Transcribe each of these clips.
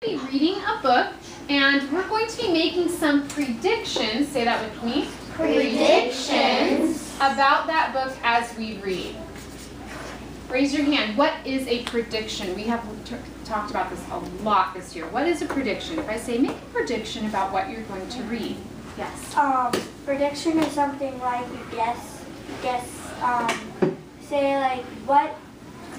Be reading a book, and we're going to be making some predictions. Say that with me. Predictions about that book as we read. Raise your hand. What is a prediction? We have talked about this a lot this year. What is a prediction? If I say make a prediction about what you're going to read. Yes. Prediction is something like you guess, say like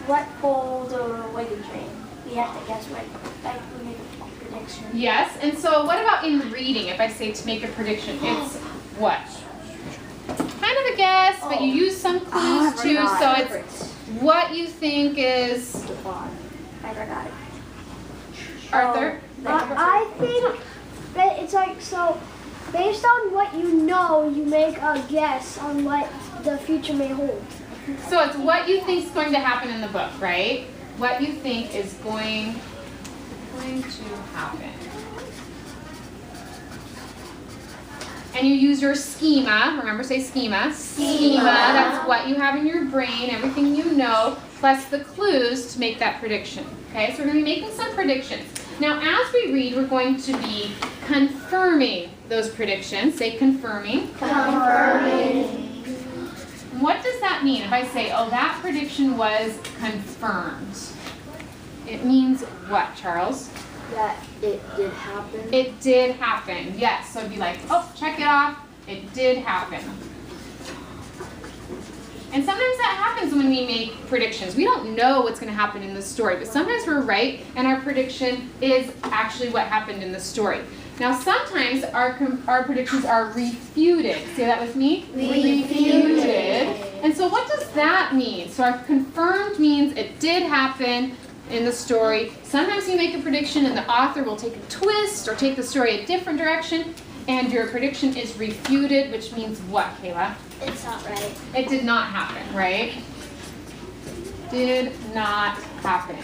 what pole the wagon train. We have to guess what, like we make a prediction. Yes, and so what about in reading? If I say to make a prediction, it's what? Kind of a guess, but you use some clues too, so it's what you think is... I forgot it. Arthur? I think that it's like, so based on what you know, you make a guess on what the future may hold. So it's what you think is going to happen in the book, right? What you think is going to happen. And you use your schema. Remember, say schema. Schema, that's what you have in your brain, everything you know, plus the clues to make that prediction. Okay, so we're going to be making some predictions. Now, as we read, we're going to be confirming those predictions. Say confirming. Confirming. What does that mean? If I say, oh, that prediction was confirmed, it means what, Charles? That it did happen. It did happen, yes. So it'd be like, oh, check it off. It did happen. And sometimes that happens when we make predictions. We don't know what's going to happen in the story, but sometimes we're right, and our prediction is actually what happened in the story. Now, sometimes our predictions are refuted. Say that with me. Refuted. And so what does that mean? So our confirmed means it did happen in the story. Sometimes you make a prediction and the author will take a twist or take the story a different direction, and your prediction is refuted, which means what, Kayla? It's not right. It did not happen, right? Did not happen.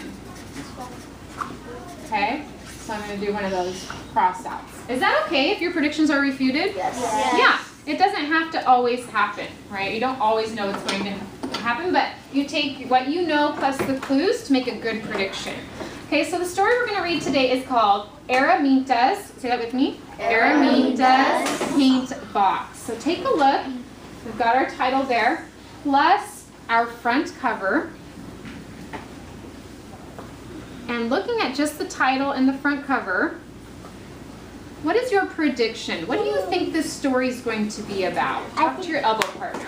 Okay? So I'm going to do one of those cross outs. Is that okay if your predictions are refuted? Yes. Yeah. It doesn't have to always happen, right? You don't always know what's going to happen, but you take what you know plus the clues to make a good prediction. Okay, so the story we're going to read today is called Araminta's, say that with me, Araminta's Paint Box. So take a look. We've got our title there, plus our front cover. And looking at just the title and the front cover, what is your prediction? What do you think this story is going to be about? Talk to your elbow partner.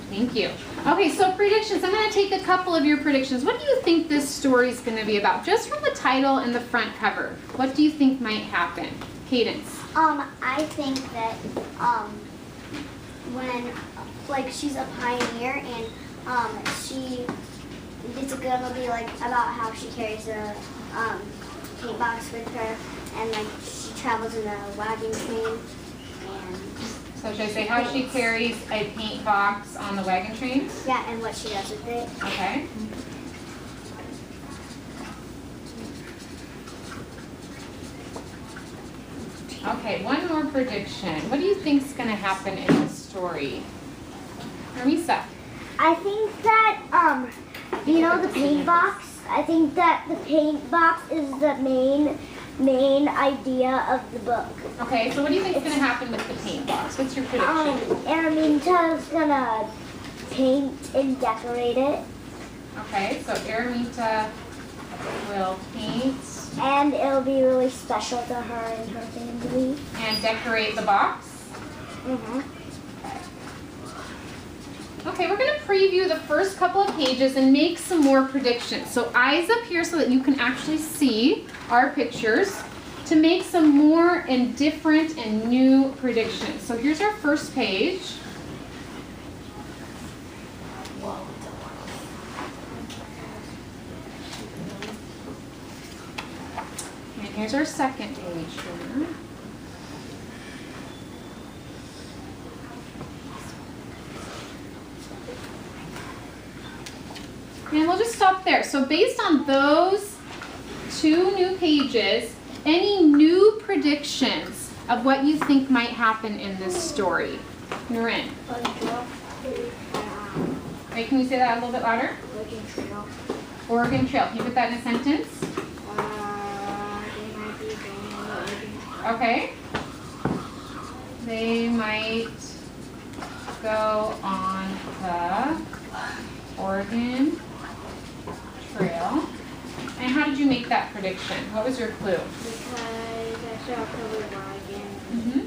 Thank you. Okay, so predictions. I'm going to take a couple of your predictions. What do you think this story is going to be about? Just from the title and the front cover. What do you think might happen? Cadence. I think that when like she's a pioneer and it's gonna be like about how she carries a paint box with her and like she travels in a wagon train and. So should I say how she carries a paint box on the wagon train? Yeah, and what she does with it. Okay. Okay, one more prediction. What do you think is going to happen in this story? Ramisa. I think that, you know the paint box? I think that the paint box is the main idea of the book. Okay, so what do you think is going to happen with the paint box? What's your prediction? Araminta's gonna paint and decorate it. Okay, so Araminta will paint. And it'll be really special to her and her family. And decorate the box? Mm-hmm. Okay, we're going to preview the first couple of pages and make some more predictions. So eyes up here so that you can actually see our pictures to make some more and different and new predictions. So here's our first page. And here's our second page here. we'll just stop there. So based on those 2 new pages, any new predictions of what you think might happen in this story? Noreen. Right, can we say that a little bit louder? Oregon Trail. Oregon Trail. Can you put that in a sentence? They might be going on the Oregon Trail. Okay. They might go on the Oregon Trail. And how did you make that prediction? What was your clue? Because I saw a covered wagon. Mm-hmm.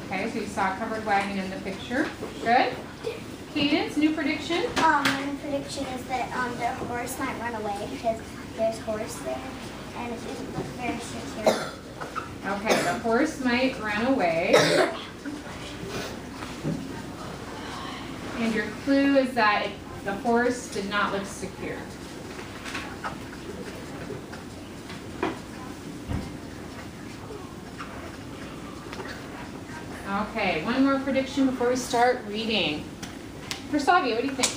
Okay, so you saw a covered wagon in the picture. Good. Cadence, new prediction? My prediction is that the horse might run away because there's horse there and it doesn't look very secure. Okay, the horse might run away. And your clue is that the horse did not look secure. Okay, one more prediction before we start reading. Versavia, what do you think?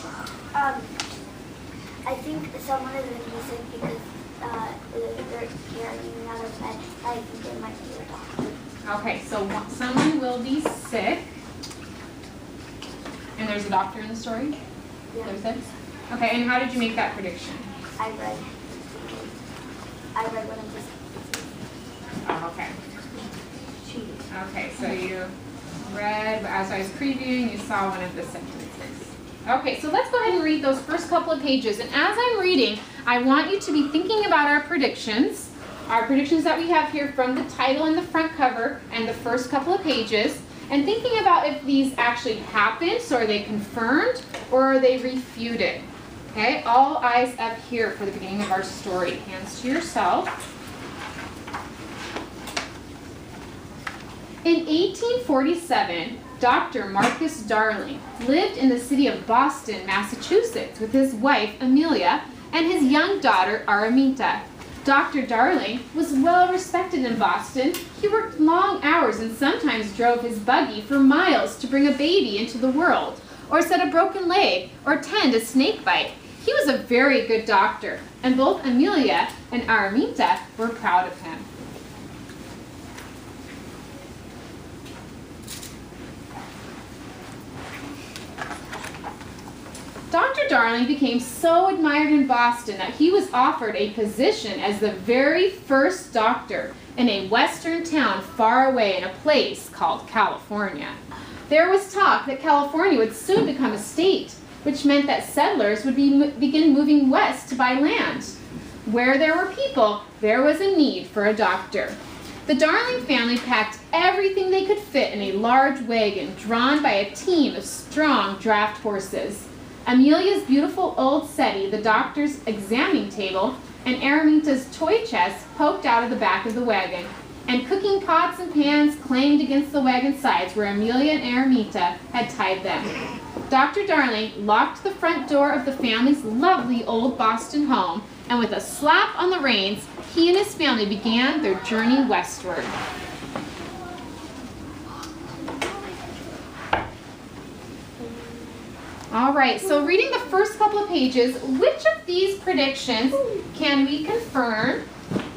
I think someone is going to be sick because they're carrying out of bed. I think they might be a doctor. Okay, so someone will be sick. And there's a doctor in the story? Yeah. There's it? Okay, and how did you make that prediction? I read one of this. Oh, okay. Okay, so you read, as I was previewing, you saw one of the sentences. Okay, so let's go ahead and read those first couple of pages. And as I'm reading, I want you to be thinking about our predictions that we have here from the title and the front cover and the first couple of pages, and thinking about if these actually happened, so are they confirmed or are they refuted? Okay, all eyes up here for the beginning of our story. Hands to yourself. In 1847, Dr. Marcus Darling lived in the city of Boston, Massachusetts, with his wife, Amelia, and his young daughter, Araminta. Dr. Darling was well respected in Boston. He worked long hours and sometimes drove his buggy for miles to bring a baby into the world, or set a broken leg, or tend a snake bite. He was a very good doctor, and both Amelia and Araminta were proud of him. Dr. Darling became so admired in Boston that he was offered a position as the very first doctor in a western town far away in a place called California. There was talk that California would soon become a state, which meant that settlers would begin moving west to buy land. Where there were people, there was a need for a doctor. The Darling family packed everything they could fit in a large wagon drawn by a team of strong draft horses. Amelia's beautiful old settee, the doctor's examining table, and Araminta's toy chest poked out of the back of the wagon, and cooking pots and pans clanged against the wagon sides where Amelia and Araminta had tied them. Dr. Darling locked the front door of the family's lovely old Boston home, and with a slap on the reins, he and his family began their journey westward. All right, so reading the first couple of pages, which of these predictions can we confirm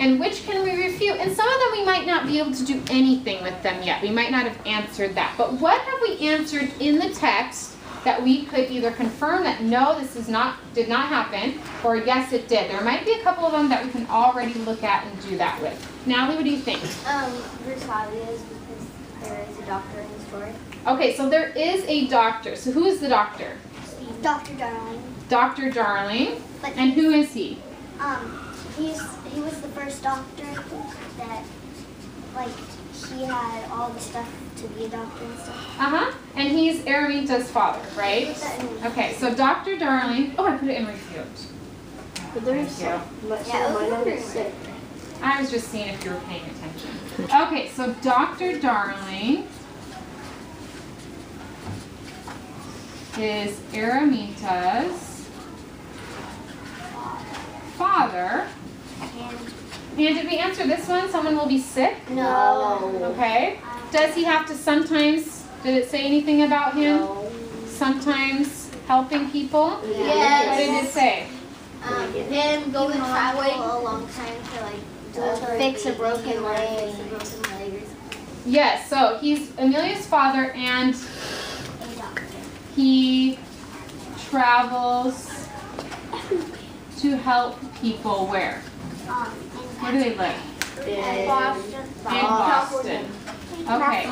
and which can we refute? And some of them we might not be able to do anything with them yet. We might not have answered that. But what have we answered in the text that we could either confirm that no, this did not happen, or yes, it did? There might be a couple of them that we can already look at and do that with. Natalie, what do you think? Versailles, because there is a doctor in the story. Okay, so there is a doctor. So who is the doctor? Dr. Darling. Dr. Darling. But And who is he? He was the first doctor that, like, he had all the stuff to be a doctor and stuff. Uh-huh. And he's Araminta's father, right? Okay, so Dr. Darling. Oh, I put it in refute. But there's Thank someone that is sick. I was just seeing if you were paying attention. Okay, so Dr. Darling is Araminta's father. And did we answer this one? Someone will be sick? No. Okay. Does he have to sometimes, did it say anything about him? No. Sometimes Helping people? Yes. What did it say? Him going He would traveling. travel a long time to like fix a broken leg. Yes, so he's Amelia's father and A doctor. he travels to help people where? Where do they live? Boston. In Boston. Okay,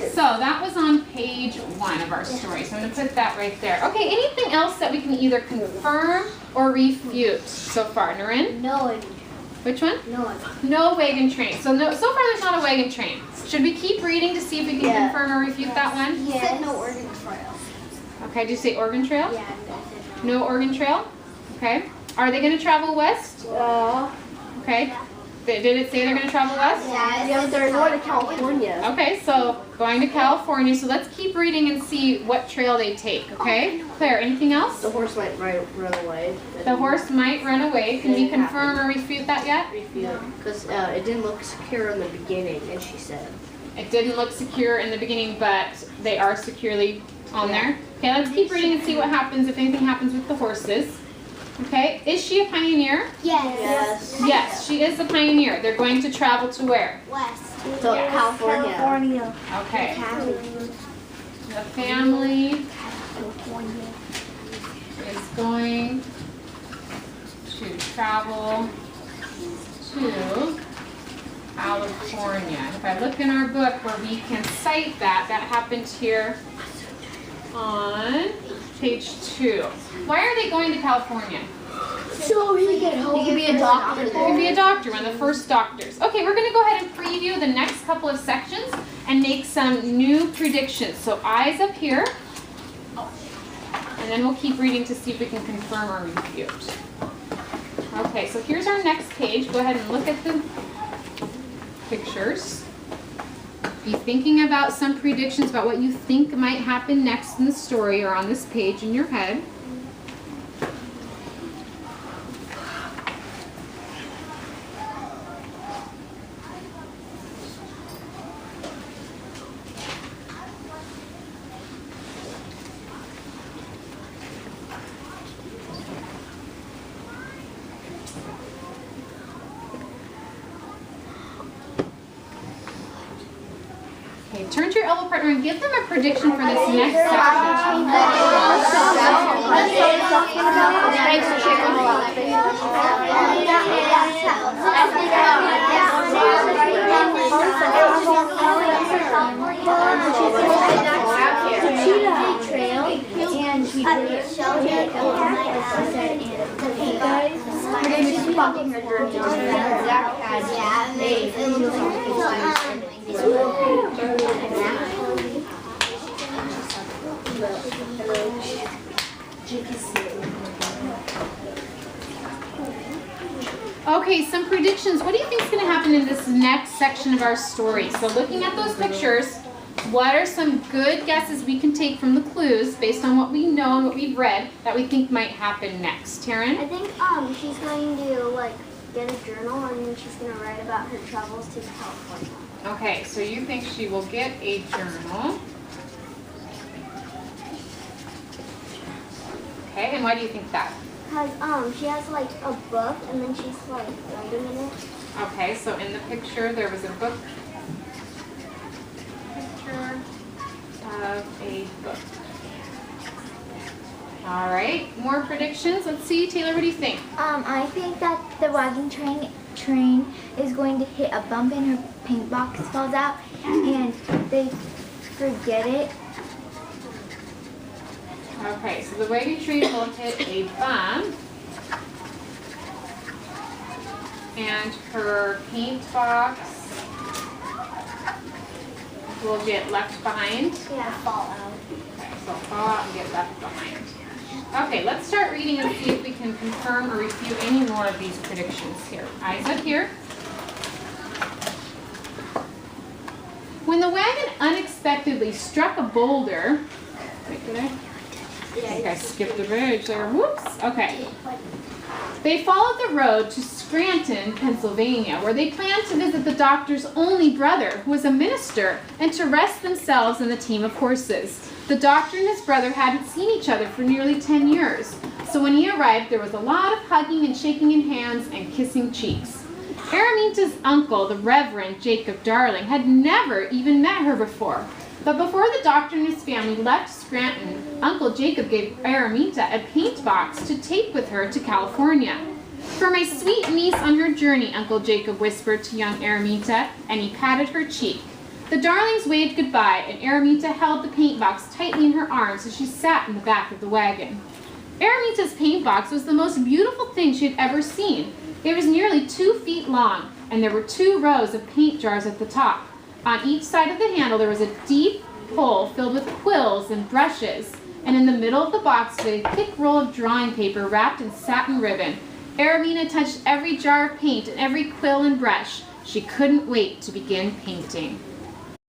so that was on page 1 of our story. So I'm going to put that right there. Okay, anything else that we can either confirm or refute so far? Noreen? No one. Which one? No one. No wagon train. So so far there's not a wagon train. Should we keep reading to see if we can confirm or refute that one? He said no Oregon Trail. Okay, did you say Oregon Trail? Yeah, I said no. No Oregon Trail? Okay. Are they going to travel west? Okay. Did it say they're going to travel west? Yeah, They're going to California. Okay, so going to California. So let's keep reading and see what trail they take, okay? Claire, anything else? The horse might run away. The horse might run away. Can we confirm or refute that yet? Because it didn't look secure in the beginning, and she said. It didn't look secure in the beginning, but they are securely on there. Okay, let's keep reading and see what happens if anything happens with the horses. Okay, is she a pioneer? Yes. Yes, she is a pioneer. They're going to travel to where? West. So Yes. California. Okay. The family is going to travel to California. If I look in our book where we can cite that, that happened here on page 2. Why are they going to California? So he He could be a doctor You there. can be a doctor, one of the first doctors. Okay, we're going to go ahead and preview the next couple of sections and make some new predictions. So eyes up here, and then we'll keep reading to see if we can confirm or refute. Okay, so here's our next page. Go ahead and look at the pictures. Be thinking about some predictions about what you think might happen next in the story or on this page in your head. Okay, turn to your elbow partner and give them a prediction for this next section. Okay, some predictions. What do you think is going to happen in this next section of our story? So looking at those pictures, what are some good guesses we can take from the clues based on what we know and what we've read that we think might happen next? Taryn? I think she's going to like get a journal and then she's going to write about her travels to California. Okay, so you think she will get a journal. Okay, and why do you think that? Because she has like a book and then she's like writing in it. Okay, so in the picture there was a book. Picture of a book. All right, more predictions. Let's see, Taylor, what do you think? I think that the wagon train is going to hit a bump and her paint box falls out and they forget it. Okay, so the wagon train will hit a bump and her paint box will get left behind. Yeah, fall out. Okay, so fall out and get left behind. Okay, let's start reading and see if we can confirm or refute any more of these predictions here. Eyes up here. When the wagon unexpectedly struck a boulder, wait, did I think I skipped a page there. Whoops. Okay. They followed the road to Scranton, Pennsylvania, where they planned to visit the doctor's only brother, who was a minister, and to rest themselves in the team of horses. The doctor and his brother hadn't seen each other for nearly 10 years, so when he arrived, there was a lot of hugging and shaking in hands and kissing cheeks. Araminta's uncle, the Reverend Jacob Darling, had never even met her before. But before the doctor and his family left Scranton, Uncle Jacob gave Araminta a paint box to take with her to California. "For my sweet niece on her journey," Uncle Jacob whispered to young Araminta, and he patted her cheek. The Darlings waved goodbye, and Araminta held the paint box tightly in her arms as she sat in the back of the wagon. Araminta's paint box was the most beautiful thing she had ever seen. It was nearly 2 feet long, and there were 2 rows of paint jars at the top. On each side of the handle there was a deep hole filled with quills and brushes, and in the middle of the box was a thick roll of drawing paper wrapped in satin ribbon. Araminta touched every jar of paint and every quill and brush. She couldn't wait to begin painting.